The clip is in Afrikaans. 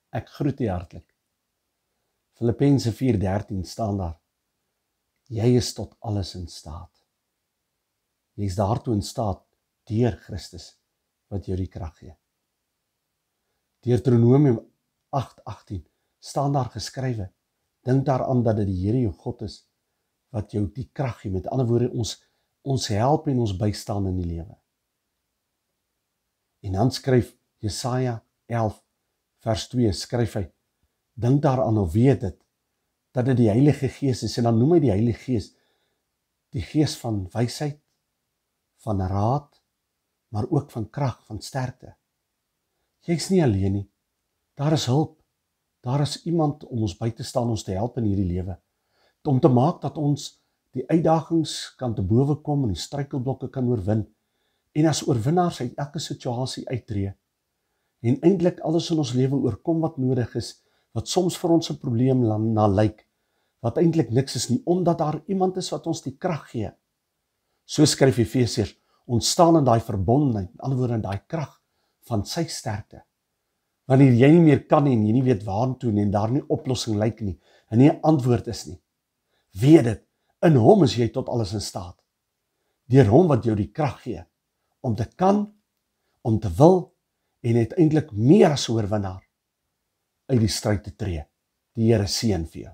Ek groet u hartlik. Filippense 4:13 staan daar. Jy is tot alles in staat. Jy is daartoe in staat deur Christus wat jou die krag gee. Deuteronomium 8:18 staan daar geskrywe. Dink daaraan dat dit die Here jou God is wat jou die krag gee. Met ander woorde, ons help en ons bystaan in die lewe. En dan skryf Jesaja 11 vers 2, skryf hy, dink daaraan of weet dit, dat dit die Heilige Gees is, en dan noem hy die Heilige Gees, die Gees van wysheid, van raad, maar ook van krag, van sterkte. Jy is nie alleen nie, daar is hulp, daar is iemand om ons by te staan, ons te help in hierdie lewe, om te maak dat ons die uitdagings kan te bowe kom en die struikelblokke kan oorwin, en as oorwinnaars uit elke situasie uittreë, en eintlik alles in ons lewe oorkom wat nodig is, wat soms vir ons 'n probleem na lyk, wat eintlik niks is nie, omdat daar iemand is wat ons die krag gee. So skryf Efesiërs, ons staan in daai verbondenheid, in ander woorde in daai krag van sy sterkte. Wanneer jy nie meer kan nie, en jy nie weet waartoe nie, en daar nie oplossing lyk nie, en nie 'n antwoord is nie, weet dit, in hom is jy tot alles in staat. Deur hom wat jou die krag gee, om te kan, om te wil, en uiteindelik meer as oorwinnaar uit die stryd te tree. Die Here seën vir jou.